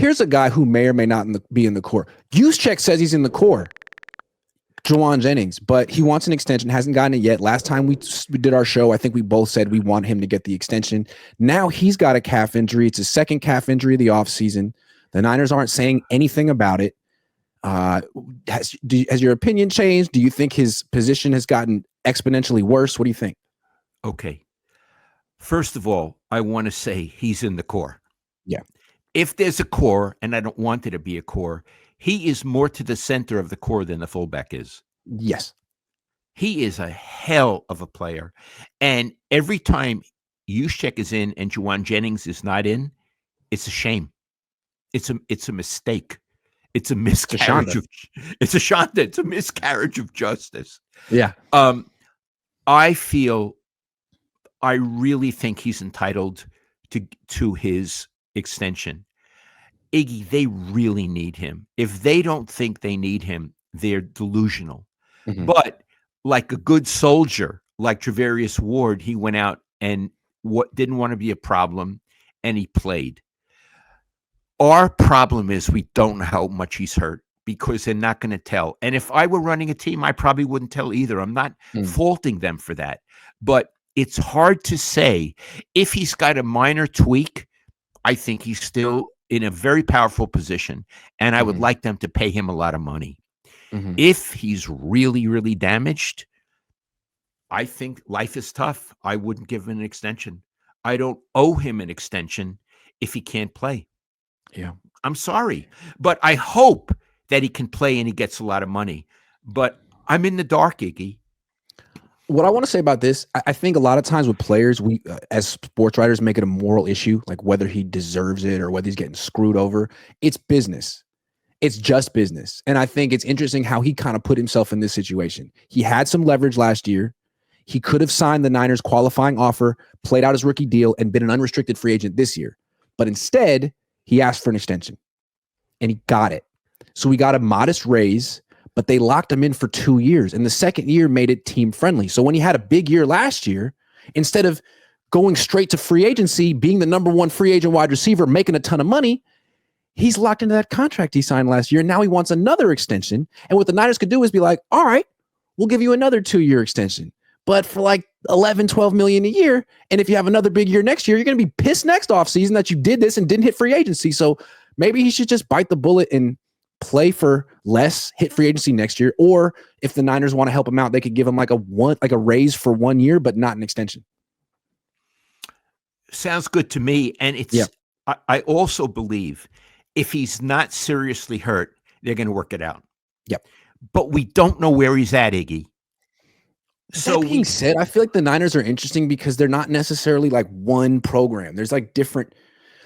here's a guy who may or may not be in the core. Juszczyk says he's in the core. Jauan Jennings, but he wants an extension, hasn't gotten it yet. Last time we did our show, I think we both said we want him to get the extension. Now he's got a calf injury. It's his second calf injury of the offseason. The Niners aren't saying anything about it. Has your opinion changed? Do you think his position has gotten exponentially worse? What do you think? Okay. First of all, I want to say he's in the core. Yeah. If there's a core, and I don't want it to be a core, he is more to the center of the core than the fullback is. Yes. He is a hell of a player. And every time Juszczyk is in and Jauan Jennings is not in, it's a shame. It's a mistake. It's a miscarriage it's a miscarriage of justice. Yeah. I really think he's entitled to his extension. Iggy, they really need him. If they don't think they need him, they're delusional. Mm-hmm. But like a good soldier, like Travarius Ward, he went out and didn't want to be a problem, and he played. Our problem is we don't know how much he's hurt because they're not going to tell. And if I were running a team, I probably wouldn't tell either. I'm not faulting them for that. But it's hard to say. If he's got a minor tweak, I think he's still in a very powerful position, and I would like them to pay him a lot of money. Mm-hmm. If he's really, really damaged, I think life is tough. I wouldn't give him an extension. I don't owe him an extension if he can't play. Yeah. I'm sorry, but I hope that he can play and he gets a lot of money. But I'm in the dark, Iggy. What I want to say about this, I think a lot of times with players, we as sports writers make it a moral issue, like whether he deserves it or whether he's getting screwed over. It's business. It's just business. And I think it's interesting how he kind of put himself in this situation. He had some leverage last year. He could have signed the Niners qualifying offer, played out his rookie deal, and been an unrestricted free agent this year. But instead, he asked for an extension, and he got it. So we got a modest raise, but they locked him in for 2 years, and the second year made it team friendly. So when he had a big year last year, instead of going straight to free agency, being the number one free agent wide receiver, making a ton of money, he's locked into that contract he signed last year. And now he wants another extension. And what the Niners could do is be like, all right, we'll give you another 2-year extension, but for like 11, 12 million a year. And if you have another big year next year, you're going to be pissed next offseason that you did this and didn't hit free agency. So maybe he should just bite the bullet and play for less, hit free agency next year. Or if the Niners want to help him out, they could give him like a raise for 1 year, but not an extension. Sounds good to me. And it's, I also believe if he's not seriously hurt, they're going to work it out. Yep. But we don't know where he's at, Iggy. So that being said, I feel like the Niners are interesting because they're not necessarily like one program. There's like different,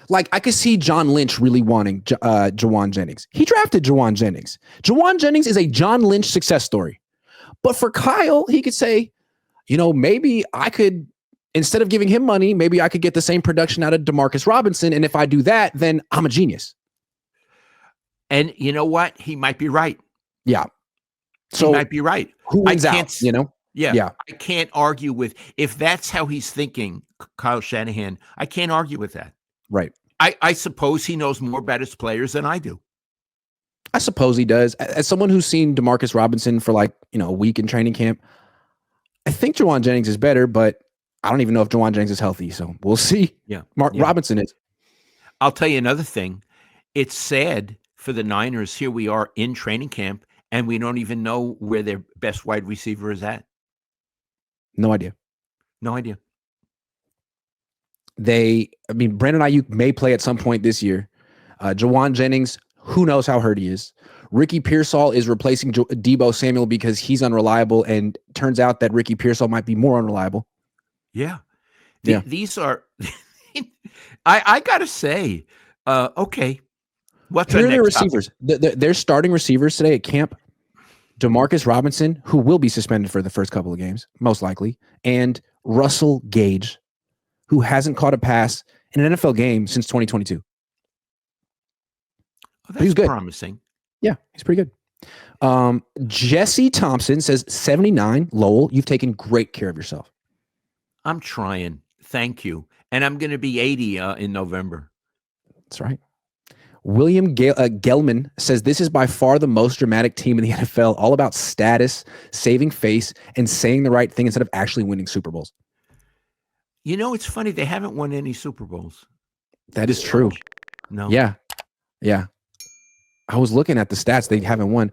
like I could see John Lynch really wanting Jauan Jennings. He drafted Jauan Jennings. Jauan Jennings is a John Lynch success story. But for Kyle, he could say, maybe I could, instead of giving him money, maybe I could get the same production out of Demarcus Robinson. And if I do that, then I'm a genius. And you know what? He might be right. Yeah. So he might be right. Who wins out, Yeah. I can't argue with, if that's how he's thinking, Kyle Shanahan, I can't argue with that. Right. I suppose he knows more about his players than I do. I suppose he does. As someone who's seen Demarcus Robinson for a week in training camp, I think Jauan Jennings is better, but I don't even know if Jauan Jennings is healthy. So we'll see. Yeah. Robinson is. I'll tell you another thing. It's sad for the Niners. Here we are in training camp, and we don't even know where their best wide receiver is at. No idea. Brandon Ayuk may play at some point this year. Jauan Jennings, who knows how hurt he is. Ricky Pearsall is replacing Deebo Samuel because he's unreliable, and turns out that Ricky Pearsall might be more unreliable. Yeah. These are, I got to say, okay. What's Here are their receivers. Their starting receivers today at camp: Demarcus Robinson, who will be suspended for the first couple of games, most likely, and Russell Gage, who hasn't caught a pass in an NFL game since 2022. That's good. Promising. Yeah, he's pretty good. Jesse Thompson says 79. Lowell, you've taken great care of yourself. I'm trying. Thank you. And I'm going to be 80 in November. That's right. William Gelman says this is by far the most dramatic team in the NFL, all about status, saving face, and saying the right thing instead of actually winning Super Bowls. You know, it's funny. They haven't won any Super Bowls. That is true. No. Yeah. Yeah. I was looking at the stats. They haven't won.